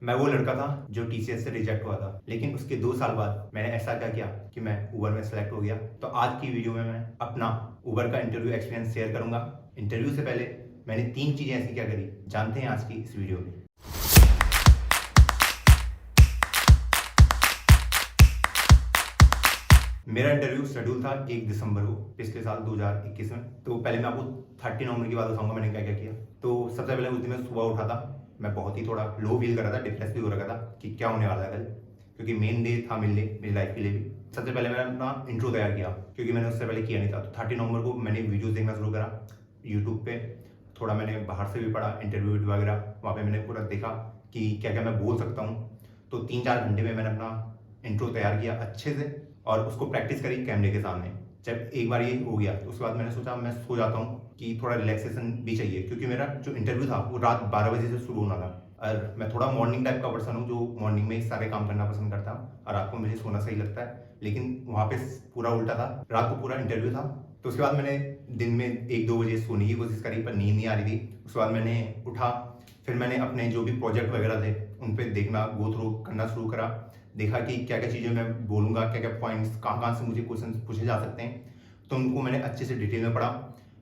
मैं वो लड़का था जो टीसीएस से रिजेक्ट हुआ था, लेकिन उसके 2 साल बाद मैंने ऐसा क्या किया कि मैं उबर में सेलेक्ट हो गया। तो आज की वीडियो में मैं अपना उबर का इंटरव्यू एक्सपीरियंस शेयर करूंगा। इंटरव्यू से पहले मैंने 3 चीज़ें ऐसी क्या करी, जानते हैं आज की इस वीडियो में। मेरा इंटरव्यू शेड्यूल था 1 दिसंबर को, पिछले साल 2021 में। तो पहले मैं आपको 30 नवंबर की बात बताऊंगा मैंने क्या क्या किया। तो सबसे पहले उस दिन मैं सुबह उठा था। मैं बहुत ही थोड़ा लो फील कर रहा था, डिप्रेस भी हो रखा था कि क्या होने वाला है कल, क्योंकि मेन डे था मेरे लिए, मेरी लाइफ के लिए भी। सबसे पहले मैंने अपना इंट्रो तैयार किया, क्योंकि मैंने उससे पहले किया नहीं था। तो 30 नवंबर को मैंने वीडियोज़ देखना शुरू करा यूट्यूब पे। थोड़ा मैंने बाहर से भी पढ़ा, इंटरव्यू वगैरह वहाँ पे मैंने पूरा देखा कि क्या क्या मैं बोल सकता हूँ। तो 3-4 घंटे में मैंने अपना इंट्रो तैयार किया अच्छे से और उसको प्रैक्टिस करी कैमरे के सामने। जब एक बार ये हो गया तो उसके बाद मैंने सोचा मैं सो जाता हूँ कि थोड़ा रिलैक्सेशन भी चाहिए, क्योंकि मेरा जो इंटरव्यू था वो रात 12 बजे से शुरू होना था। और मैं थोड़ा मॉर्निंग टाइप का पर्सन हूँ, जो मॉर्निंग में ही सारे काम करना पसंद करता हूँ और रात को मुझे सोना सही लगता है। लेकिन वहाँ पे पूरा उल्टा था, रात को पूरा इंटरव्यू था। तो उसके बाद मैंने दिन में 1-2 बजे सोने की कोशिश करी, पर नींद नहीं आ रही थी। उसके बाद मैंने उठा, फिर मैंने अपने जो भी प्रोजेक्ट वगैरह थे उन पे देखना, गो थ्रू करना शुरू करा। देखा कि क्या क्या चीज़ें मैं बोलूँगा, क्या क्या पॉइंट्स, कहाँ कहाँ से मुझे क्वेश्चन पूछे जा सकते हैं। तो उनको मैंने अच्छे से डिटेल में पढ़ा।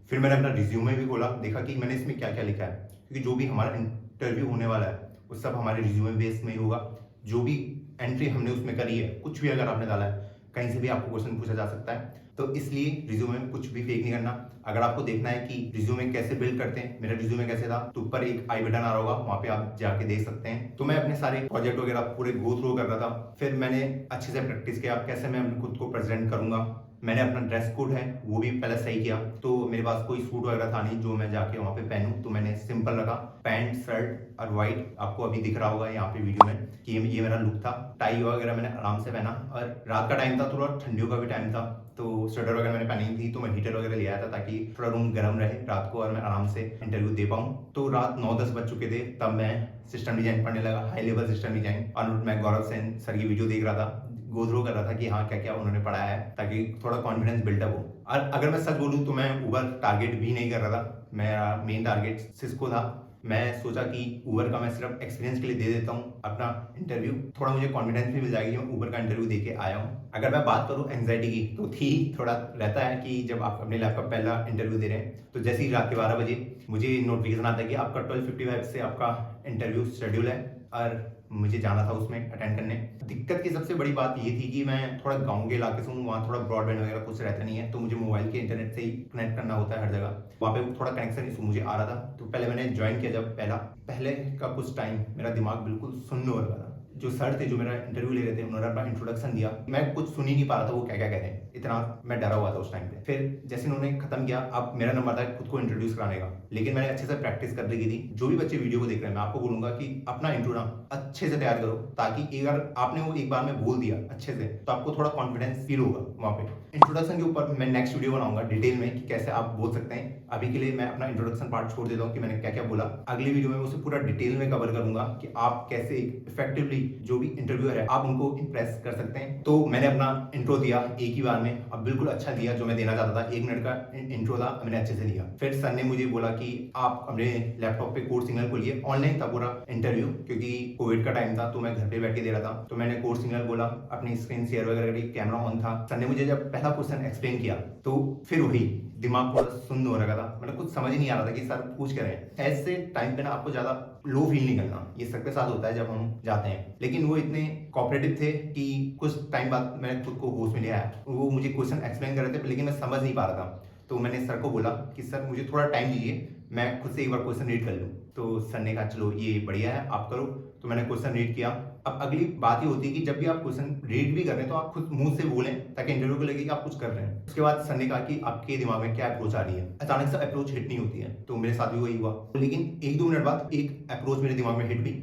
फिर मैंने अपना रिज्यूमे भी खोला, देखा कि मैंने इसमें क्या क्या लिखा है, क्योंकि जो भी हमारा इंटरव्यू होने वाला है वो सब हमारे रिज्यूमे बेस में ही होगा। जो भी एंट्री हमने उसमें करी है, कुछ भी अगर आपने डाला है, कहीं से भी आपको क्वेश्चन पूछा जा सकता है। तो इसलिए रिज्यूमे में कुछ भी फेक नहीं करना। अगर आपको देखना है कि रिज्यूमे कैसे बिल्ड करते हैं, मेरा रिज्यूमे कैसे था, तो ऊपर एक आई बटन आ रहा होगा, वहाँ पे आप जाके देख सकते हैं। तो मैं अपने सारे प्रोजेक्ट वगैरह पूरे गो थ्रू कर रहा था। फिर मैंने अच्छे से प्रैक्टिस किया कैसे मैं खुद को प्रेजेंट करूंगा। मैंने अपना ड्रेस कोड है वो भी पहले सही किया। तो मेरे पास कोई सूट वगैरह था नहीं जो मैं जाके वहाँ पे पहनूं, तो मैंने सिंपल रखा, पैंट शर्ट और वाइट। आपको अभी दिख रहा होगा यहाँ पे वीडियो में कि ये मेरा लुक था। टाई वगैरह मैंने आराम से पहना, और रात का टाइम था, थोड़ा ठंडियों का भी टाइम था, तो स्वेटर वगैरह मैंने पहनी थी। तो मैं हीटर वगैरह ले आया था ताकि थोड़ा रूम गर्म रहे रात को और मैं आराम से इंटरव्यू दे पाऊँ। तो रात 9-10 बज चुके थे, तब मैं सिस्टम डिजाइन पढ़ने लगा, हाई लेवल सिस्टम डिजाइन। और मैं गौरव सेन सर की वीडियो देख रहा था, गो थ्रू कर रहा था कि हाँ क्या क्या उन्होंने पढ़ाया है, ताकि थोड़ा कॉन्फिडेंस बिल्डअप हो। और अगर मैं सच बोलूँ तो मैं उबर टारगेट भी नहीं कर रहा था, मेरा मेन टारगेट सिस्को था। मैं सोचा कि उबर का मैं सिर्फ एक्सपीरियंस के लिए दे देता हूँ अपना इंटरव्यू, थोड़ा मुझे कॉन्फिडेंस भी मिल जाएगी कि मैं उबर का इंटरव्यू दे के आया हूँ। अगर मैं बात करूँ एंग्जाइटी की, तो थी, थोड़ा रहता है कि जब आप अपने लैपटॉप पहला इंटरव्यू दे रहे हैं, तो जैसे ही रात के 12 बजे मुझे नोटिफिकेशन आता है कि आपका 12:55 से आपका इंटरव्यू शेड्यूल है, और मुझे जाना था उसमें अटेंड करने। दिक्कत की सबसे बड़ी बात ये थी कि मैं थोड़ा गांव के इलाके से हूँ, वहाँ थोड़ा ब्रॉडबैंड वगैरह कुछ रहता नहीं है, तो मुझे मोबाइल के इंटरनेट से ही कनेक्ट करना होता है हर जगह। वहाँ पे थोड़ा कनेक्शन इशू मुझे आ रहा था। तो पहले मैंने ज्वाइन किया, जब पहले का कुछ टाइम मेरा दिमाग बिल्कुल सुन्न हो रहा था। जो सर थे जो मेरा इंटरव्यू ले रहे थे, उन्होंने अपना इंट्रोडक्शन दिया, मैं कुछ सुन ही नहीं पा रहा था वो क्या क्या कह रहे हैं, इतना मैं डरा हुआ था उस टाइम पे। फिर जैसे उन्होंने खत्म किया, अब मेरा नंबर था खुद को इंट्रोड्यूस कराने का, लेकिन मैंने अच्छे से प्रैक्टिस कर रखी थी। जो भी बच्चे वीडियो को देख रहे हैं, मैं आपको बोलूंगा कि अपना इंट्रो ना अच्छे से तैयार करो, ताकि अगर आपने वो एक बार में बोल दिया अच्छे से, तो आपको थोड़ा कॉन्फिडेंस फील होगा वहाँ पे। इंट्रोडक्शन के ऊपर मैं नेक्स्ट वीडियो बनाऊंगा डिटेल में कि कैसे आप बोल सकते हैं। अभी के लिए मैं अपना इंट्रोडक्शन पार्ट छोड़ देता हूँ कि मैंने क्या क्या बोला। अगली वीडियो में उसे पूरा डिटेल में कवर करूंगा कि आप कैसे इफेक्टिवली जो भी इंटरव्यूअर है आप उनको इंप्रेस कर सकते हैं। तो मैंने अपना इंट्रो दिया एक ही बार में, अब बिल्कुल अच्छा दिया, जो मैं देना चाहता था। 1 मिनट का इंट्रो था, मैंने अच्छे से दिया। फिर सर ने मुझे बोला कि आप अपने लैपटॉप पे कोड सिग्नल खोलिए। ऑनलाइन था पूरा इंटरव्यू, क्योंकि कोविड का टाइम था, तो मैं घर पे बैठ के दे रहा था। तो मैंने कोड सिग्नल बोला, अपनी स्क्रीन शेयर वगैरह करी, कैमरा ऑन था। सर ने मुझे जब पहला क्वेश्चन एक्सप्लेन किया, तो फिर वही दिमाग थोड़ा सुन्न हो रखा था, मतलब कुछ समझ ही नहीं आ रहा था कि सर पूछ कर रहे हैं। ऐसे टाइम पे ना आपको ज्यादा लो फील नहीं करना, ये सबके साथ होता है जब हम जाते हैं। लेकिन वो इतने कोऑपरेटिव थे कि कुछ टाइम बाद मैंने खुद को होश में लिया। वो मुझे क्वेश्चन एक्सप्लेन कर रहे थे, लेकिन मैं समझ नहीं पा रहा था। तो मैंने सर को बोला कि सर मुझे थोड़ा टाइम दीजिए, मैं खुद से एक बार क्वेश्चन रीड कर लूँ। तो सर ने कहा चलो ये बढ़िया है, आप करो। तो मैंने क्वेश्चन रीड किया। अब अगली बात ये होती है कि जब भी आप क्वेश्चन रीड भी कर रहे हैं, तो आप खुद मुंह से बोलें, ताकि इंटरव्यू को लगे कि आप कुछ कर रहे हैं। उसके बाद सर ने कहा कि आपके दिमाग में क्या अप्रोच आ रही है। अचानक से अप्रोच हिट नहीं होती है, तो मेरे साथ भी वही हुआ। लेकिन 1-2 मिनट बाद एक अप्रोच मेरे दिमाग में हिट हुई।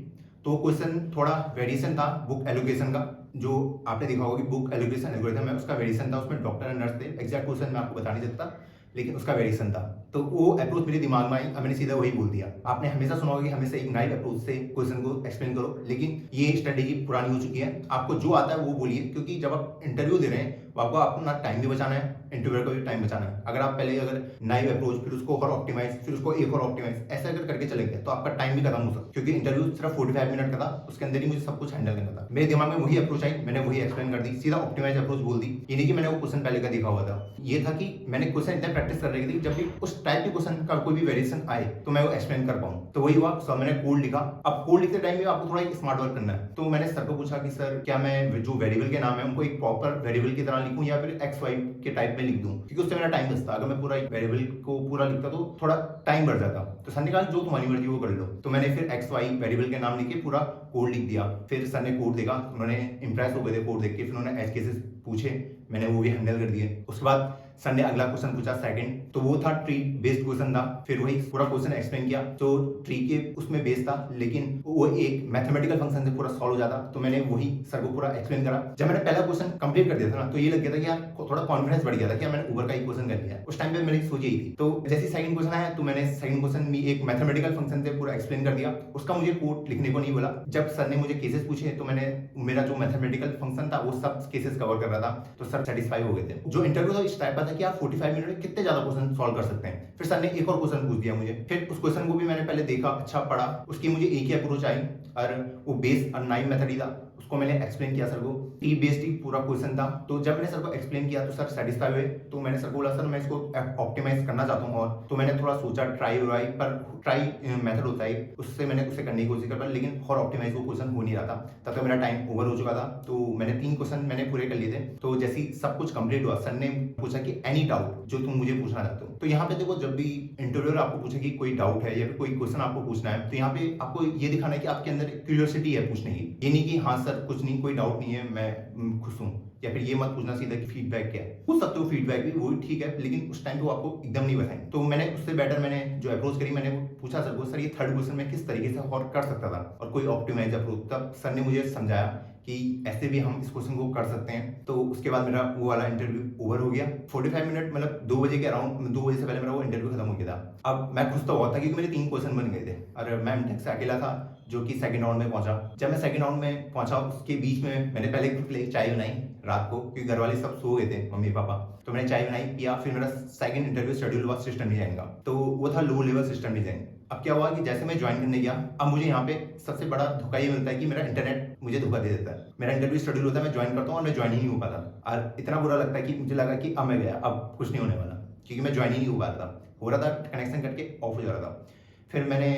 तो क्वेश्चन थोड़ा वेरिएशन था बुक एलोकेशन का, जो आपने देखा होगा कि बुक एलोकेशन एल्गोरिथम है, उसका वेरिएशन था। उसमें डॉक्टर एंड नर्स थे, एग्जैक्ट क्वेश्चन मैं आपको बता नहीं सकता, लेकिन उसका वेरिएशन था। तो वो अप्रोच मेरे दिमाग में आई, अब मैंने सीधा वही बोल दिया। आपने हमेशा सुना होगा कि हमेशा एक नाइव अप्रोच से क्वेश्चन को एक्सप्लेन करो, लेकिन ये स्ट्रेटेजी पुरानी हो चुकी है। आपको जो आता है वो बोलिए, क्योंकि जब आप इंटरव्यू दे रहे हैं वो आपको अपना टाइम भी बचाना है, इंटरव्यूअर का भी टाइम बचाना है। अगर आप पहले अगर नाइव अप्रोच, फिर उसको और ऑप्टिमाइज, फिर उसको एक और ऑप्टिमाइज, ऐसा अगर करके चलेंगे तो आपका टाइम भी खत्म हो सकता है, क्योंकि इंटरव्यू सिर्फ 45 मिनट का था, उसके अंदर ही मुझे सब कुछ हैंडल करना था। मेरे दिमाग में वही अप्रोच आई, मैंने वही एक्सप्लेन कर दी, सीधा ऑप्टिमाइज अप्रोच बोल दी। ये नहीं कि मैंने वो क्वेश्चन पहले का देखा हुआ था, ये था कि मैंने क्वेश्चन इतना प्रैक्टिस कर रही थी, जब भी उस टाइप के क्वेश्चन का कोई भी वेरिएशन आए तो मैं वो एक्सप्लेन कर पाऊँ। तो वही हुआ, सर मैंने कोड लिखा। अब कोड लिखते टाइम में आपको थोड़ा स्मार्ट वर्क करना है, तो मैंने सर को पूछा कि सर क्या मैं जो वेरिएबल के नाम है उनको एक प्रॉपर वेरिएबल की तरह लिखूं या फिर एक्स वाई के टाइप में लिख दूं, क्योंकि उससे मेरा टाइम बचता। अगर मैं पूरा वेरिएबल को पूरा लिखता तो थोड़ा टाइम बढ़ जाता। तो सर ने कहा जो तुम्हारी मर्जी वो कर लो। तो मैंने फिर एक्स वाई वेरिएबल के नाम लिख के पूरा कोड लिख दिया। फिर सर ने कोड देखा, उन्होंने इंप्रेस हो गए थे कोड देख के, फिर उन्होंने एज केसेस पूछे, मैंने वो भी हैंडल कर दिए। उसके बाद सर ने अगला क्वेश्चन पूछा सेकंड, तो वो था ट्री बेस्ड क्वेश्चन था। फिर वही पूरा क्वेश्चन एक्सप्लेन किया, तो ट्री के उसमें बेस था, लेकिन वो एक मैथमेटिकल फंक्शन से पूरा सॉल्व हो जाता। तो मैंने वही सर को पूरा एक्सप्लेन करा। जब मैंने पहला क्वेश्चन कंप्लीट कर दिया था ना, तो ये लग गया था कि यार थोड़ा कॉन्फिडेंस बढ़ गया था कि मैंने ऊबर का ही क्वेश्चन कर लिया। उस टाइम पे मैंने सोची ही थी। तो जैसे सेकंड क्वेश्चन आया, तो मैंने सेकंड क्वेश्चन में एक मैथमेटिकल फंक्शन से पूरा एक्सप्लेन कर दिया। उसका मुझे कोड लिखने को नहीं बोला। जब सर ने मुझे केसेस पूछे, तो मैंने मेरा जो मैथमेटिकल फंक्शन था वो सब केसेस कवर कर रहा था, तो सर सेटिस्फाई हो गए थे। जो इंटरव्यू था इस टाइप का था कि आप 45 मिनट में कितने ज्यादा क्वेश्चन सॉल्व कर सकते हैं। फिर सर ने एक और क्वेश्चन पूछ दिया मुझे, फिर उस क्वेश्चन को भी मैंने पहले देखा, अच्छा पढ़ा, उसकी मुझे एक ही अप्रोच आई और वो बेस और नाइव मेथड ही था। उसको मैंने एक्सप्लेन किया सर को, टी बेस्ड ही पूरा क्वेश्चन था। तो जब मैंने सर को एक्सप्लेन किया तो सर सेटिस्फाई हुए। तो मैंने सर को बोला सर मैं इसको ऑप्टिमाइज करना चाहता हूँ, और तो मैंने थोड़ा सोचा ट्राई पर ट्राई मेथड होता है, उससे मैंने उसे करने की कोशिश कर पाया, लेकिन और ऑप्टिमाइज वो क्वेश्चन हो नहीं रहा था। तब तक मेरा टाइम ओवर हो चुका था। तो मैंने 3 क्वेश्चन मैंने पूरे कर लिए थे। तो जैसे ही सब कुछ कंप्लीट हुआ, सर ने पूछा कि एनी डाउट जो तुम मुझे पूछना चाहते हो। तो यहाँ पे देखो, जब भी इंटरव्यूअर आपको पूछे कि कोई डाउट है या फिर कोई क्वेश्चन आपको पूछना है, तो यहाँ पे आपको ये दिखाना है कि आपके अंदर क्यूरियोसिटी है पूछने की। ये नहीं कि हाँ सर कुछ नहीं, कोई डाउट नहीं है, मैं खुश हूँ, या फिर ये मत पूछना सीधा कि फीडबैक क्या है। पूछ सकते हो फीडबैक भी, वो ठीक है, लेकिन उस टाइम पे वो आपको एकदम नहीं बताएं। तो मैंने उससे बेटर मैंने जो अप्रोच करी, मैंने पूछा सर को, सर ये थर्ड क्वेश्चन में किस तरीके से और कर सकता था, और कोई ऑप्टिमाइज अप्रोच। तब सर ने मुझे समझाया कि ऐसे भी हम इस क्वेश्चन को कर सकते हैं। तो उसके बाद मेरा वो वाला इंटरव्यू ओवर हो गया। 45 मिनट मतलब 2 बजे के अराउंड, 2 बजे से पहले मेरा वो इंटरव्यू खत्म हो गया था। अब मैं खुश तो बहुत था क्योंकि मेरे 3 क्वेश्चन बन गए थे, और मैं एमटेक से अकेला था जो कि सेकंड राउंड में पहुंचा। जब मैं सेकंड राउंड में पहुंचा, उसके बीच में मैंने पहले खुद के लिए चाय बनाई रात को, क्योंकि घर वाले सब सो गए थे, मम्मी पापा। तो मैंने चाय बनाई, पिया। फिर मेरा सेकंड इंटरव्यू शेड्यूल हुआ सिस्टम डिजाइन का। तो वो था लो लेवल सिस्टम डिजाइन। अब क्या हुआ कि जैसे मैं ज्वाइन करने गया, अब मुझे यहाँ पे सबसे बड़ा धोखा ये मिलता है कि मेरा इंटरनेट मुझे धोखा दे देता है। मेरा इंटरव्यू शेड्यूल होता है, मैं ज्वाइन करता हूँ और मैं ज्वाइन ही नहीं हो पाता। और इतना बुरा लगता है कि मुझे लगा कि अब मैं गया, अब कुछ नहीं होने वाला, क्योंकि मैं ज्वाइन ही नहीं हो पा रहा था। हो रहा था कनेक्शन करके ऑफ हो जा रहा था। फिर मैंने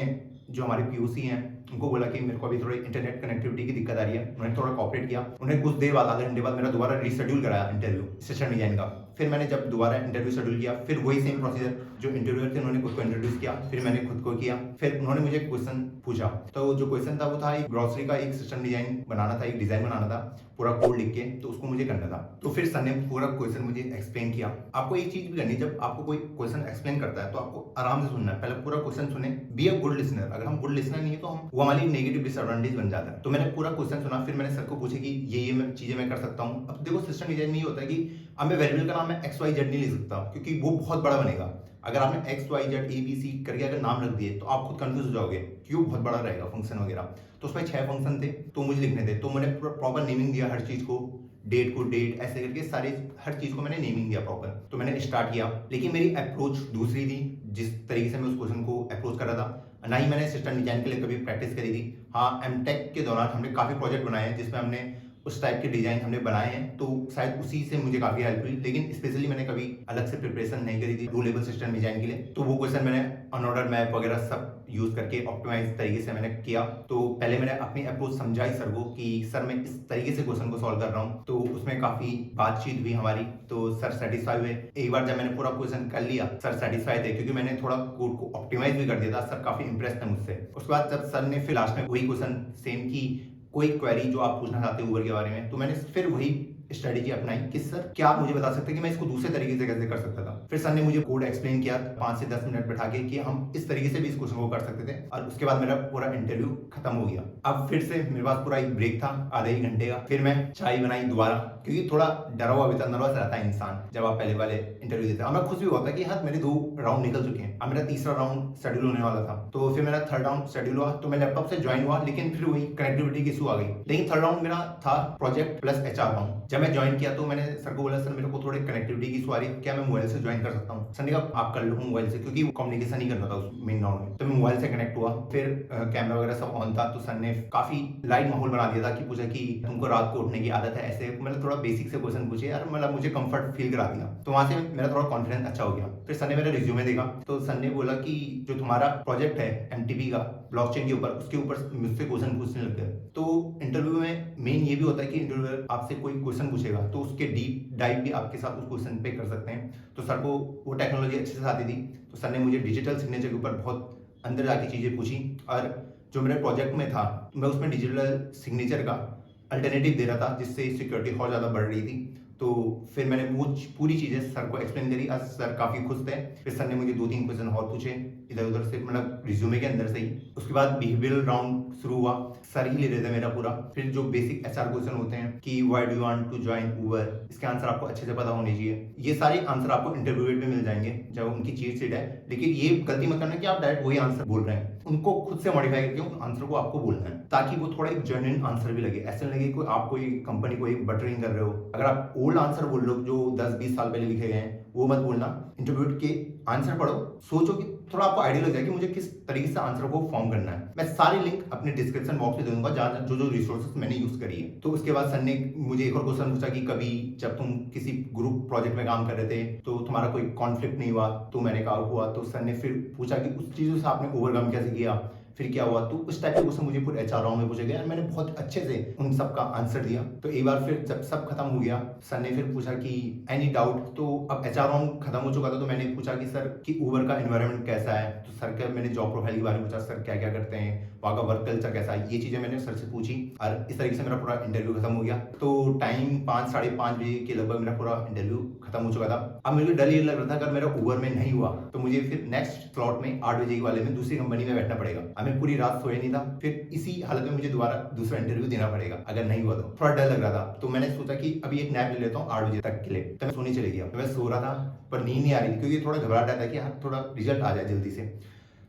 जो हमारे पीओसी हैं उनको बोला कि मेरे को अभी थोड़ी इंटरनेट कनेक्टिविटी की दिक्कत आ रही है। उन्होंने थोड़ा कॉपरेट किया। उन्हें कुछ देर बाद, आधे घंटे बाद, मेरा दोबारा रीशेड्यूल कराया इंटरव्यू सिस्टम डिजाइन का। फिर मैंने जब दोबारा इंटरव्यू शेड्यूल किया, फिर वही सेम प्रोसीजर, जो इंटरव्यूअर थे उन्होंने खुद को इंट्रोड्यूस किया, फिर मैंने खुद को किया। फिर उन्होंने मुझे क्वेश्चन पूछा। तो जो क्वेश्चन था वो था एक ग्रोसरी का एक सिस्टम डिजाइन बनाना था, एक डिजाइन बनाना था पूरा कोड लिख के, तो उसको मुझे करना था। तो फिर सर ने पूरा क्वेश्चन मुझे एक्सप्लेन किया। आपको एक चीज भी करनी है, जब आपको कोई क्वेश्चन एक्सप्लेन करता है तो आपको आराम से सुनना है, पहले पूरा क्वेश्चन सुने, बी अ गुड लिसनर। अगर हम गुड लिसनर नहीं है तो हम वो हमारी नेगेटिव डिसएडवांटेज बन जाता है। तो मैंने पूरा क्वेश्चन सुना, फिर मैंने सर को पूछा कि ये चीजें मैं कर सकता हूँ। अब देखो सिस्टम डिजाइन में ये होता है कि अब मैं वेरिएबल का नाम मैं एक्स वाई जेड नहीं लिख सकता, क्योंकि वो बहुत बड़ा बनेगा। अगर आपने X Y Z A B C करके अगर नाम रख दिए तो आप खुद कंफ्यूज हो जाओगे, क्यों बहुत बड़ा रहेगा फंक्शन वगैरह। तो उसमें 6 फंक्शन थे, तो मुझे लिखने थे। तो मैंने प्रॉपर नेमिंग दिया हर चीज को, डेट को डेट, ऐसे करके सारे हर चीज को मैंने नेमिंग दिया प्रॉपर। तो मैंने स्टार्ट किया, लेकिन मेरी अप्रोच दूसरी थी जिस तरीके से मैं उस क्वेश्चन को अप्रोच कर रहा था। ना ही मैंने सिस्टम डिजाइन के लिए कभी प्रैक्टिस करी थी। हाँ, एमटेक के दौरान हमने काफी प्रोजेक्ट बनाए हैं जिसमें हमने उस टाइप के डिजाइन हमने बनाए हैं, तो शायद उसी से मुझे काफी हेल्प हुई। लेकिन स्पेशली मैंने कभी अलग से प्रिपरेशन नहीं करी थी लो लेवल सिस्टम डिजाइन के लिए। तो वो क्वेश्चन मैंने अनऑर्डर मैप वगैरह सब यूज करके ऑप्टिमाइज तरीके से मैंने किया। तो पहले मैंने अपनी अप्रोच समझाई सर को कि सर मैं इस तरीके से क्वेश्चन को सॉल्व कर रहा हूँ। तो उसमें काफी बातचीत हुई हमारी, तो सर सेटिस्फाई हुए। एक बार जब मैंने पूरा क्वेश्चन कर लिया, सर सेटिस्फाई थे, क्योंकि मैंने थोड़ा कोड को ऑप्टिमाइज भी कर दिया था। सर काफी इंप्रेस थे मुझसे। उसके बाद जब सर ने फिर लास्ट में वही क्वेश्चन सेम की, कोई क्वेरी जो आप पूछना चाहते हो ऊबर के बारे में, तो मैंने फिर वही स्ट्रेटेजी अपनाई कि सर क्या आप मुझे बता सकते हैं कि मैं इसको दूसरे तरीके से कैसे कर सकता था। फिर सर ने मुझे कोड एक्सप्लेन किया 5 से 10 मिनट बैठा के कि हम इस तरीके से भी इस क्वेश्चन को कर सकते थे, और उसके बाद मेरा पूरा इंटरव्यू खत्म हो गया। अब फिर से मेरे पास पूरा एक ब्रेक था आधे ही घंटे का। फिर मैं चाय बनाई दोबारा, क्योंकि थोड़ा डरा हुआ भी था, नर्वस रहता है इंसान जब आप पहले वाले इंटरव्यू देते हैं। मैं खुश भी हुआ था कि हाँ मेरे 2 राउंड निकल चुके हैं, अब मेरा तीसरा राउंड शेड्यूल होने वाला था। तो फिर मेरा थर्ड राउंड शेड्यूल हुआ, तो मैं लैपटॉप से ज्वाइन हुआ, लेकिन फिर वही कनेक्टिविटी की इशू आ गई। लेकिन थर्ड राउंड मेरा था प्रोजेक्ट प्लस एचआर राउंड। जब जब मैं ज्वाइन किया तो मैंने सर को बोला, सर मेरे को थोड़ी कनेक्टिविटी की सवारी, क्या मैं मोबाइल से ज्वाइन कर सकता हूँ? सर ने कहा आप कर लो मोबाइल से, क्योंकि कम्युनिकेशन ही करना था उस मेन राउंड में। तो मैं मोबाइल से कनेक्ट हुआ, फिर कैमरा वगैरह सब ऑन था, तो सर ने काफी लाइट माहौल बना दिया था कि पूछा कि तुमको रात को उठने की आदत है, ऐसे मतलब थोड़ा बेसिक से क्वेश्चन पूछे यार, मतलब मुझे कंफर्ट फील करा दिया। तो वहां से मेरा थोड़ा कॉन्फिडेंस अच्छा हो गया। फिर सर ने मेरा रिज्यूमे देखा, तो सर ने बोला कि जो तुम्हारा प्रोजेक्ट है एमटीपी का ब्लॉकचेन के ऊपर, उसके ऊपर मुझसे क्वेश्चन पूछने लग गए। तो इंटरव्यू में मेन ये भी होता है कि इंटरव्यूअर आपसे कोई क्वेश्चन पूछेगा तो उसके डीप डाइव भी आपके साथ उस क्वेश्चन पे कर सकते हैं। तो सर को वो टेक्नोलॉजी अच्छे से आती थी, तो सर ने मुझे डिजिटल सिग्नेचर के ऊपर बहुत अंदर जाके चीजें पूछी, और जो मेरे प्रोजेक्ट में था मैं उसमें डिजिटल सिग्नेचर का अल्टरनेटिव दे रहा था, जिससे सिक्योरिटी बहुत ज़्यादा बढ़ रही थी। तो फिर मैंने वो पूरी चीज़ें सर को एक्सप्लेन करी, आज सर काफ़ी खुश थे। फिर सर ने मुझे 2-3 क्वेश्चन और पूछे इधर उधर से, मतलब रिज्यूमे के अंदर से ही। उसके बाद बिहेवियरल राउंड शुरू हुआ, सर ही ले रहे थे मेरा पूरा। फिर जो बेसिक एचआर क्वेश्चन होते हैं कि why do you want to join Uber, इसके आंसर आपको अच्छे से पता होने चाहिए। ये सारे आंसर आपको इंटरव्यू पे मिल जाएंगे जब उनकी चीट शीट है। लेकिन ये गलती मत करना कि आप डायरेक्ट वही आंसर बोल रहे हैं, उनको खुद से मॉडिफाई करके उन आंसर को आपको बोलना है, ताकि वो थोड़ा एक जेन्युइन आंसर भी लगे। ऐसे लगे कोई आप कोई कंपनी को एक बटरिंग कर रहे हो। अगर आप ओल्ड आंसर बोल रहे हो जो 10-20 साल पहले लिखे गए हैं, वो मत बोलना। इंटरव्यू के आंसर पढ़ो, सोचो कि थोड़ा आपको आइडिया लग जाए कि मुझे किस तरीके से आंसर को फॉर्म करना है। मैं सारी लिंक अपने डिस्क्रिप्शन बॉक्स में दे दूंगा, जहाँ जो जो रिसोर्सेज मैंने यूज करी है। तो उसके बाद सर ने मुझे एक और क्वेश्चन पूछा कि कभी जब तुम किसी ग्रुप प्रोजेक्ट में काम कर रहे थे तो तुम्हारा कोई कॉन्फ्लिक्ट नहीं हुआ? तो मैंने कहा हुआ। तो सर ने फिर पूछा कि उस चीजों से आपने ओवरकम कैसे किया, फिर क्या हुआ? तो उस टाइप के क्वेश्चन मुझे पूरे एचआर राउंड में पूछे गए, मैंने बहुत अच्छे से उन सब का आंसर दिया। तो एक बार फिर जब सब खत्म हो गया, सर ने फिर पूछा कि एनी डाउट? तो अब एचआर राउंड खत्म हो चुका था, तो मैंने पूछा कि सर कि उबर का एनवायरनमेंट कैसा है। तो सर का मैंने जॉब प्रोफाइल के बारे में पूछा, सर क्या क्या करते हैं, वहाँ का वर्क कल्चर कैसा है, ये चीजें मैंने सर से पूछी। और इस तरीके से मेरा पूरा इंटरव्यू खत्म हो गया। तो टाइम 5-5:30 बजे के लगभग मेरा पूरा इंटरव्यू खत्म हो चुका था। अब मुझे डर ये लग रहा था अगर मेरा उबर में नहीं हुआ तो मुझे फिर नेक्स्ट स्लॉट में 8 बजे वाले में दूसरी कंपनी में बैठना पड़ेगा। अब मैं पूरी रात सोया नहीं था, फिर इसी हालत में मुझे दोबारा दूसरा इंटरव्यू देना पड़ेगा अगर नहीं हुआ तो। थोड़ा डर लग रहा था, तो मैंने सोचा कि अभी एक नैप ले लेता हूँ 8 बजे तक के लिए। तो मैं सोने चले गया। मैं सो रहा था पर नींद नहीं आ रही थी, क्योंकि थोड़ा घबराहट आता है कि हाँ थोड़ा रिजल्ट आ जाए जल्दी से।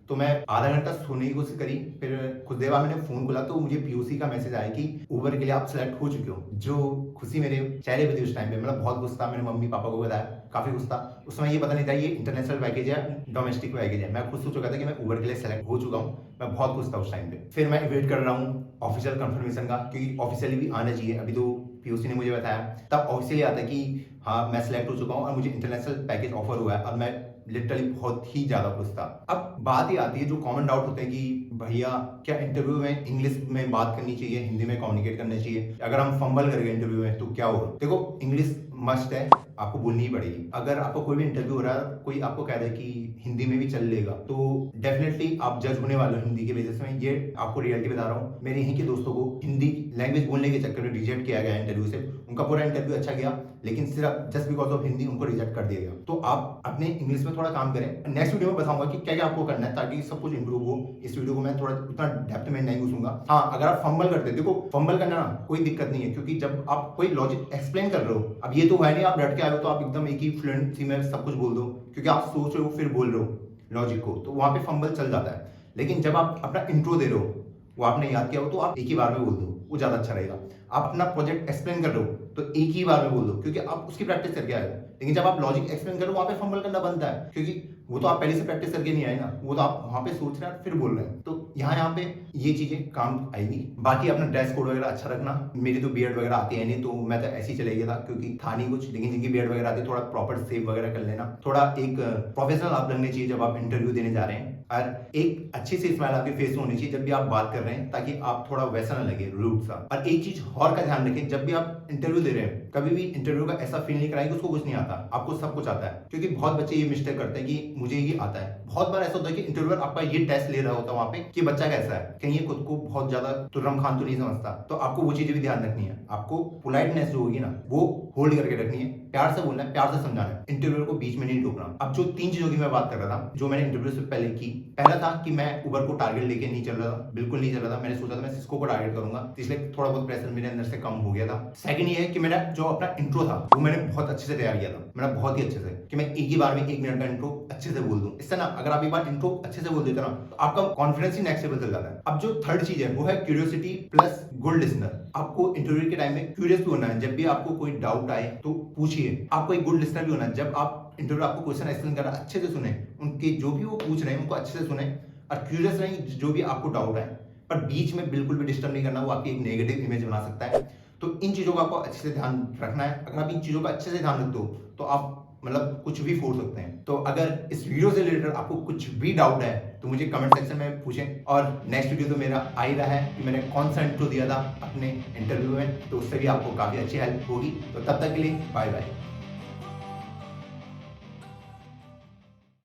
तो मैं आधा घंटा सोने की कोशिश करी, फिर कुछ देर बाद मैंने फोन खोला तो मुझे पीओसी का मैसेज आया कि उबर के लिए आप सिलेक्ट हो चुके हो। जो खुशी मेरे चेहरे पे थी उस टाइम पे, मतलब बहुत खुश था। मेरे मम्मी पापा को बताया, काफी खुश था। उस समय ये पता नहीं था ये इंटरनेशनल पैकेज है डोमेस्टिक पैकेज है। मैं खुश हो चुका था कि मैं उबर के लिए सेलेक्ट हो चुका हूँ। मैं बहुत खुश था उस टाइम पे। फिर मैं वेट कर रहा हूँ ऑफिशियल कंफर्मेशन का, क्योंकि ऑफिशियली भी आना चाहिए। अभी तो पीओसी ने मुझे बताया, तब ऑफिशियली आता है कि हाँ मैं सिलेक्ट हो चुका हूँ और मुझे इंटरनेशनल पैकेज ऑफर हुआ है। और मैं लिटरली बहुत ही ज्यादा खुश था। अब बात ही आती है जो कॉमन डाउट होते हैं कि भैया क्या इंटरव्यू में इंग्लिश में बात करनी चाहिए, हिंदी में कम्युनिकेट करना चाहिए? अगर हम फंबल कर गए इंटरव्यू में तो क्या होगा? देखो इंग्लिश मस्ट है, आपको बोलनी ही पड़ेगी। अगर आपको कोई भी इंटरव्यू हो रहा है, कोई आपको कह रहा है कि हिंदी में भी चल लेगा, तो डेफिनेटली आप जज होने वाले हो हिंदी के बेसिस में। ये आपको रियलिटी बता रहा हूँ। मेरे यहीं के दोस्तों को हिंदी लैंग्वेज बोलने के चक्कर में रिजेक्ट किया गया इंटरव्यू से। उनका पूरा इंटरव्यू अच्छा गया, लेकिन सिर्फ जस्ट बिकॉज ऑफ हिंदी उनको रिजेक्ट कर दिया गया। तो आप अपने इंग्लिश में थोड़ा काम करें। नेक्स्ट वीडियो में बताऊंगा कि क्या क्या आपको करना है ताकि सब कुछ इंप्रूव हो। इस वीडियो को मैं थोड़ा उतना डेप्थ में नहीं घुसूंगा। हाँ, अगर आप फंबल करते, देखो फंबल करना कोई दिक्कत नहीं है, क्योंकि जब आप कोई लॉजिक एक्सप्लेन कर रहे हो, अब ये तो है नहीं आप रट के आए हो तो आप एकदम एक ही फ्लुएंसी में सब कुछ बोल दो, क्योंकि आप सोच रहे हो फिर बोल रहे हो लॉजिक को, तो वहां पे फंबल चल जाता है। लेकिन जब आप अपना इंट्रो दे रहे हो, वो आपने याद किया हो, तो आप एक ही बार में बोल दो, वो ज्यादा अच्छा रहेगा। आप अपना प्रोजेक्ट एक्सप्लेन कर रहे हो तो एक ही बार में बोल दो, क्योंकि आप उसकी प्रैक्टिस करके आए हो। लेकिन जब आप लॉजिक एक्सप्लेन करो, वहां पे फंबल करना बनता है, क्योंकि वो तो आप पहले से प्रैक्टिस करके नहीं आए ना, वो तो आप वहां पे सोच रहे हैं फिर बोल रहे हैं। तो यहाँ पे ये चीजें काम आएगी। बाकी अपना ड्रेस कोड वगैरह अच्छा रखना। मेरी तो बीएड वगैरह आती है नहीं, तो मैं तो ऐसे ही चले गया था, क्योंकि था नहीं कुछ। लेकिन जिनकी बीएड वगैरह आती है, थोड़ा प्रॉपर सेव वगैरह कर लेना। थोड़ा एक प्रोफेशनल आप लगने चाहिए जब आप इंटरव्यू देने जा रहे हैं, और एक अच्छी सी स्माइल आपके फेस होनी चाहिए जब भी आप बात कर रहे हैं, ताकि आप थोड़ा वैसा ना लगे रूड सा। और एक चीज और का ध्यान रखें, जब भी आप इंटरव्यू दे रहे हैं, कभी भी इंटरव्यू का ऐसा फील नहीं कराएंगे उसको कुछ नहीं आता, आपको सब कुछ आता है। क्योंकि बहुत बच्चे ये मिस्टेक करते हैं कि मुझे ये आता है। बहुत बार ऐसा होता है कि इंटरव्यूअर आपका ये टेस्ट ले रहा होता है वहां पे कि बच्चा कैसा है, कहीं ये खुद को बहुत ज्यादा तुर्रम खान तो नहीं समझता। तो आपको वो चीजें भी ध्यान रखनी है। आपको पोलाइटनेस जो होगी ना, वो होल्ड करके रखनी है। प्यार से बोलना है, प्यार से समझाना है, इंटरव्यूअर को बीच में नहीं टोकना। अब जो 3 चीजों की मैं बात कर रहा था जो मैंने इंटरव्यू से पहले की, पहला था कि मैं उबर को टारगेट लेके नहीं चल रहा था, बिल्कुल नहीं चल रहा था। मैंने सोचा था मैं सिस्को को टारगेट करूंगा, इसलिए थोड़ा बहुत प्रेशर मेरे अंदर से कम हो गया था। सेकंड ये है कि मेरा जो अपना इंट्रो था वो मैंने बहुत अच्छे से तैयार किया था, मैंने बहुत ही अच्छे से, कि मैं एक ही बार में 1 मिनट का इंट्रो अच्छे से बोल दूं। इससे ना अगर आप एक बार इंट्रो अच्छे से बोल देते ना तो आपका कॉन्फिडेंस ही नेक्स्ट लेवल चल जाता है। अब जो थर्ड चीज है वो है क्यूरियोसिटी प्लस गुड लिसनर। आपको इंटरव्यू के टाइम में क्यूरियस भी होना है, जब भी आपको कोई डाउट आए तो पूछिए। आपको एक गुड लिसनर भी होना है, जब आप इंटरव्यू आपको क्वेश्चन एक्सप्लेन कर रहा है अच्छे से सुने, उनके जो भी वो पूछ रहे हैं उनको अच्छे से सुने, और क्यूरियस रहें जो भी आपको डाउट आए, पर बीच में बिल्कुल भी डिस्टर्ब नहीं करना, वो आपकी एक नेगेटिव इमेज बना सकता है। तो इन चीजों का आपको अच्छे से ध्यान रखना है। अगर आप इन चीजों का अच्छे से ध्यान रखते हो तो आप मतलब कुछ भी फोड़ सकते हैं। तो अगर इस वीडियो से रिलेटेड आपको कुछ भी डाउट है तो मुझे कमेंट सेक्शन में पूछें। और नेक्स्ट वीडियो तो मेरा आ ही रहा है कि मैंने कौन सा इंट्रो दिया था अपने इंटरव्यू में, तो उससे भी आपको काफी अच्छी हेल्प होगी। तो तब तक के लिए बाय बाय।